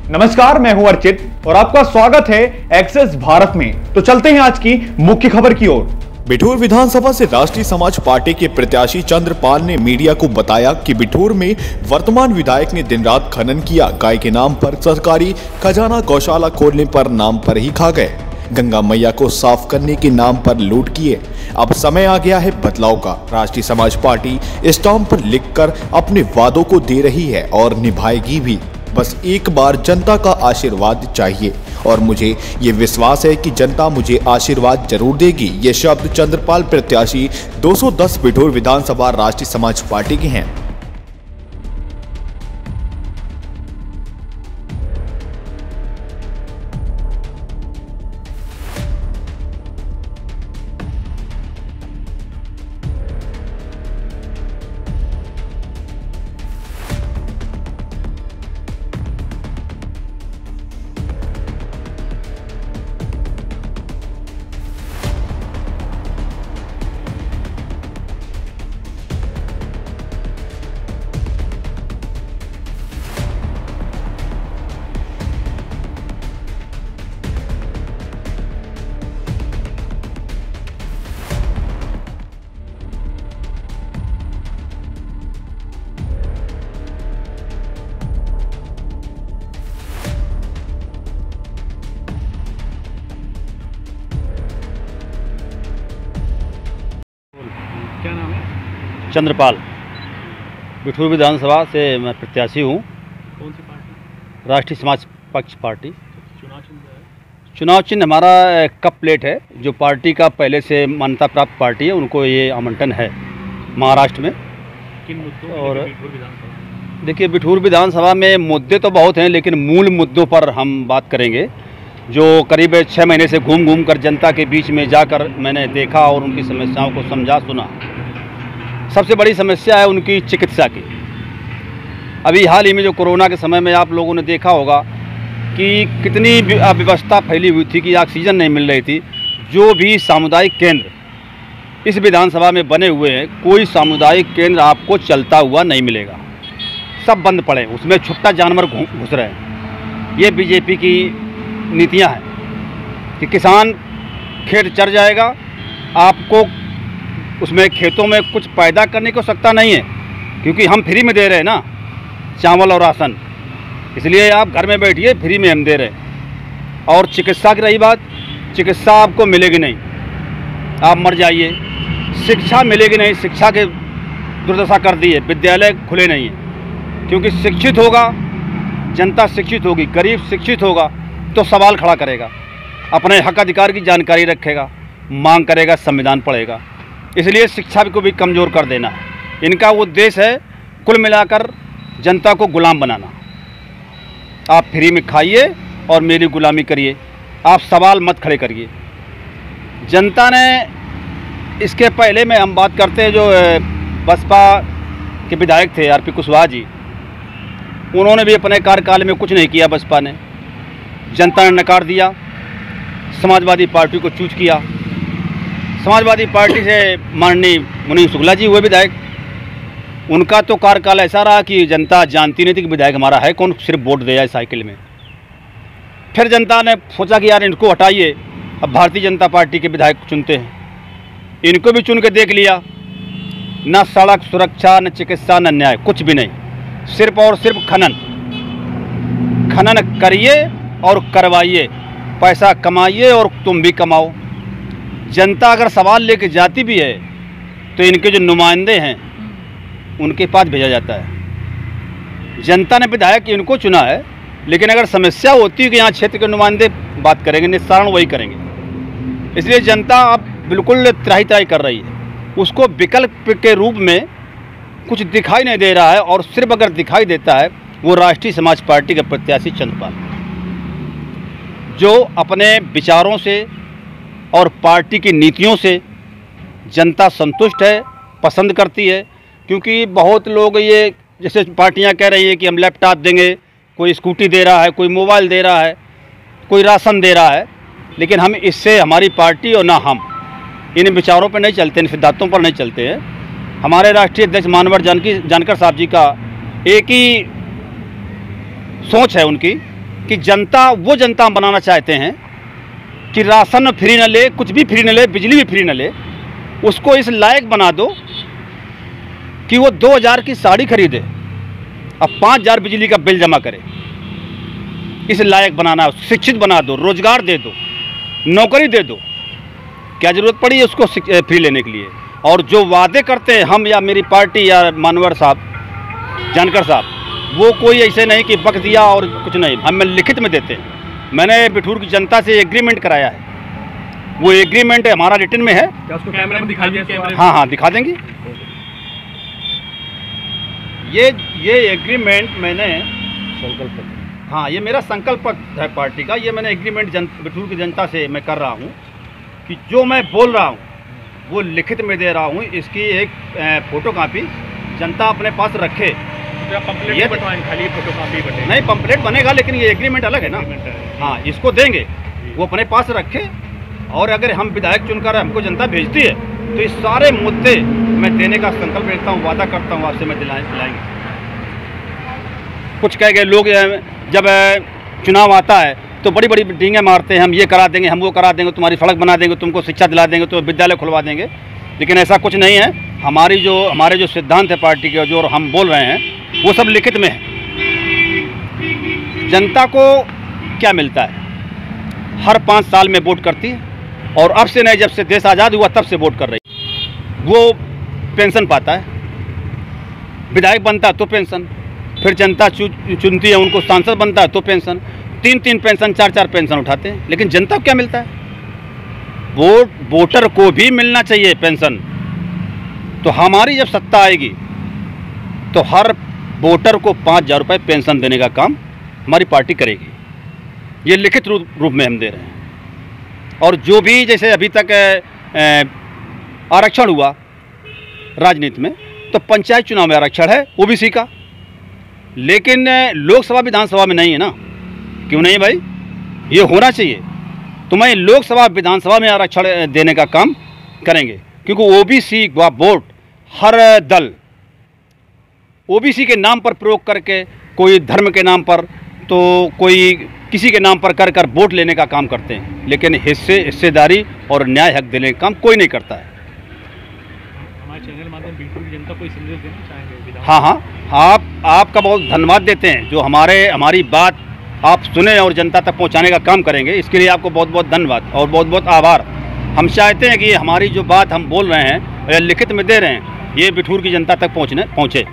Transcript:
नमस्कार, मैं हूं अर्चित और आपका स्वागत है एक्सेस भारत में। तो चलते हैं आज की मुख्य खबर की ओर। बिठूर विधानसभा से राष्ट्रीय समाज पार्टी के प्रत्याशी चंद्रपाल ने मीडिया को बताया कि बिठूर में वर्तमान विधायक ने दिन रात खनन किया। गाय के नाम पर सरकारी खजाना गौशाला खोलने पर नाम पर ही खा गए। गंगा मैया को साफ करने के नाम पर लूट किए। अब समय आ गया है बदलाव का। राष्ट्रीय समाज पार्टी स्टाम्प पर लिखकर अपने वादों को दे रही है और निभाएगी भी। बस एक बार जनता का आशीर्वाद चाहिए और मुझे ये विश्वास है कि जनता मुझे आशीर्वाद जरूर देगी। ये शब्द चंद्रपाल प्रत्याशी 210 बिठूर विधानसभा राष्ट्रीय समाज पार्टी के हैं। क्या नाम है? चंद्रपाल, बिठूर विधानसभा से मैं प्रत्याशी हूँ। कौन सी पार्टी? राष्ट्रीय समाज पक्ष पार्टी। चुनाव चिन्ह है? चुनाव चिन्ह हमारा कप प्लेट है, जो पार्टी का पहले से मान्यता प्राप्त पार्टी है, उनको ये आवंटन है महाराष्ट्र में। किन मुद्दों और बिठूर विधानसभा? देखिए, बिठूर विधानसभा में मुद्दे तो बहुत हैं, लेकिन मूल मुद्दों पर हम बात करेंगे। जो करीब 6 महीने से घूम घूम कर जनता के बीच में जाकर मैंने देखा और उनकी समस्याओं को समझा सुना। सबसे बड़ी समस्या है उनकी चिकित्सा की। अभी हाल ही में जो कोरोना के समय में आप लोगों ने देखा होगा कि कितनी अव्यवस्था फैली हुई थी कि ऑक्सीजन नहीं मिल रही थी। जो भी सामुदायिक केंद्र इस विधानसभा में बने हुए हैं, कोई सामुदायिक केंद्र आपको चलता हुआ नहीं मिलेगा, सब बंद पड़े, उसमें छुट्टा जानवर घुस रहे हैं। ये बीजेपी की नीतियां हैं कि किसान खेत चर जाएगा, आपको उसमें खेतों में कुछ पैदा करने की आवश्यकता नहीं है, क्योंकि हम फ्री में दे रहे हैं ना चावल और राशन, इसलिए आप घर में बैठिए, फ्री में हम दे रहे हैं। और चिकित्सा की रही बात, चिकित्सा आपको मिलेगी नहीं, आप मर जाइए। शिक्षा मिलेगी नहीं, शिक्षा के दुर्दशा कर दी है, विद्यालय खुले नहीं हैं। क्योंकि शिक्षित होगा, जनता शिक्षित होगी, गरीब शिक्षित होगा तो सवाल खड़ा करेगा, अपने हक अधिकार की जानकारी रखेगा, मांग करेगा, संविधान पढ़ेगा। इसलिए शिक्षा को भी कमज़ोर कर देना है इनका उद्देश्य है। कुल मिलाकर जनता को गुलाम बनाना। आप फ्री में खाइए और मेरी गुलामी करिए, आप सवाल मत खड़े करिए। जनता ने इसके पहले में हम बात करते हैं, जो बसपा के विधायक थे आरपी कुशवाहा जी, उन्होंने भी अपने कार्यकाल में कुछ नहीं किया। बसपा ने, जनता ने नकार दिया, समाजवादी पार्टी को चूज किया। समाजवादी पार्टी से माननीय मुनीम शुक्ला जी हुए विधायक, उनका तो कार्यकाल ऐसा रहा कि जनता जानती नहीं थी कि विधायक हमारा है कौन, सिर्फ वोट दे जाए साइकिल में। फिर जनता ने सोचा कि यार इनको हटाइए, अब भारतीय जनता पार्टी के विधायक चुनते हैं। इनको भी चुन के देख लिया, न सड़क सुरक्षा, न चिकित्सा, न न्याय, कुछ भी नहीं, सिर्फ और सिर्फ खनन करिए और करवाइए, पैसा कमाइए और तुम भी कमाओ। जनता अगर सवाल लेके जाती भी है तो इनके जो नुमाइंदे हैं उनके पास भेजा जाता है। जनता ने विधायक इनको चुना है, लेकिन अगर समस्या होती है कि यहाँ क्षेत्र के नुमाइंदे बात करेंगे, निस्तारण वही करेंगे। इसलिए जनता अब बिल्कुल त्राही त्राही कर रही है, उसको विकल्प के रूप में कुछ दिखाई नहीं दे रहा है। और सिर्फ अगर दिखाई देता है वो राष्ट्रीय समाज पार्टी के प्रत्याशी चंद्रपाल, जो अपने विचारों से और पार्टी की नीतियों से जनता संतुष्ट है, पसंद करती है। क्योंकि बहुत लोग ये जैसे पार्टियां कह रही है कि हम लैपटॉप देंगे, कोई स्कूटी दे रहा है, कोई मोबाइल दे रहा है, कोई राशन दे रहा है, लेकिन हम इससे, हमारी पार्टी और ना हम इन विचारों पर नहीं चलते, इन सिद्धांतों पर नहीं चलते हैं। हमारे राष्ट्रीय अध्यक्ष मानवर जानकर साहब जी का एक ही सोच है उनकी कि जनता वो जनता हम बनाना चाहते हैं कि राशन फ्री न ले, कुछ भी फ्री न ले, बिजली भी फ्री न ले। उसको इस लायक बना दो कि वो 2000 की साड़ी खरीदे, अब 5000 बिजली का बिल जमा करे। इस लायक बनाना, शिक्षित बना दो, रोजगार दे दो, नौकरी दे दो। क्या ज़रूरत पड़ी है उसको फ्री लेने के लिए? और जो वादे करते हैं हम या मेरी पार्टी या मानवर साहब, जानकर साहब, वो कोई ऐसे नहीं कि वक्त दिया और कुछ नहीं, हम लिखित में देते हैं। मैंने बिठूर की जनता से एग्रीमेंट कराया है, वो एग्रीमेंट हमारा रिटर्न में है। क्या उसको कैमरे में दिखाई दिया? हाँ दिखा देंगे। ये एग्रीमेंट मैंने संकल्प, हाँ ये मेरा संकल्प पत्र है पार्टी का। ये मैंने एग्रीमेंट बिठूर की जनता से मैं कर रहा हूँ कि जो मैं बोल रहा हूँ वो लिखित में दे रहा हूँ। इसकी एक फोटो कापी जनता अपने पास रखे। पंपलेट ये बटवाएं, खाली फोटोकॉपी बने नहीं, पंपलेट बनेगा लेकिन ये एग्रीमेंट अलग है ना। हाँ, इसको देंगे, वो अपने पास रखे। और अगर हम विधायक चुनकर हमको जनता भेजती है तो इस सारे मुद्दे मैं देने का संकल्प लेता हूँ, वादा करता हूँ आपसे मैं दिलाएंगे। कुछ कह गए लोग, जब चुनाव आता है तो बड़ी बड़ी मीटिंगें मारते हैं, हम ये करा देंगे, हम वो करा देंगे, तुम्हारी सड़क बना देंगे, तुमको शिक्षा दिला देंगे, तो विद्यालय खुलवा देंगे। लेकिन ऐसा कुछ नहीं है। हमारे जो सिद्धांत है पार्टी के, जो हम बोल रहे हैं वो सब लिखित में है। जनता को क्या मिलता है? हर 5 साल में वोट करती है, और अब से नहीं, जब से देश आज़ाद हुआ तब से वोट कर रही है। वो पेंशन पाता है, विधायक बनता है तो पेंशन, फिर जनता चुनती है उनको, सांसद बनता है तो पेंशन, 3-3 पेंशन, 4-4 पेंशन उठाते हैं। लेकिन जनता को क्या मिलता है? वोटर को भी मिलना चाहिए पेंशन। तो हमारी जब सत्ता आएगी तो हर वोटर को 5000 रुपये पेंशन देने का काम हमारी पार्टी करेगी। ये लिखित रूप में हम दे रहे हैं। और जो भी जैसे अभी तक आरक्षण हुआ राजनीति में, तो पंचायत चुनाव में आरक्षण है ओबीसी का, लेकिन लोकसभा विधानसभा में नहीं है ना। क्यों नहीं भाई? ये होना चाहिए। तो मैं लोकसभा विधानसभा में आरक्षण देने का काम करेंगे, क्योंकि ओबीसी का वोट हर दल ओबीसी के नाम पर प्रयोग करके, कोई धर्म के नाम पर तो कोई किसी के नाम पर कर वोट लेने का काम करते हैं, लेकिन हिस्सेदारी और न्याय हक देने का काम कोई नहीं करता है। हमारे चैनल माध्यम बिठूर की जनता को संदेश देना चाहेंगे? हाँ, आपका बहुत धन्यवाद देते हैं जो हमारी बात आप सुने और जनता तक पहुंचाने का काम करेंगे। इसके लिए आपको बहुत बहुत धन्यवाद और बहुत बहुत आभार। हम चाहते हैं कि हमारी जो बात हम बोल रहे हैं या लिखित में दे रहे हैं, ये बिठूर की जनता तक पहुँचे।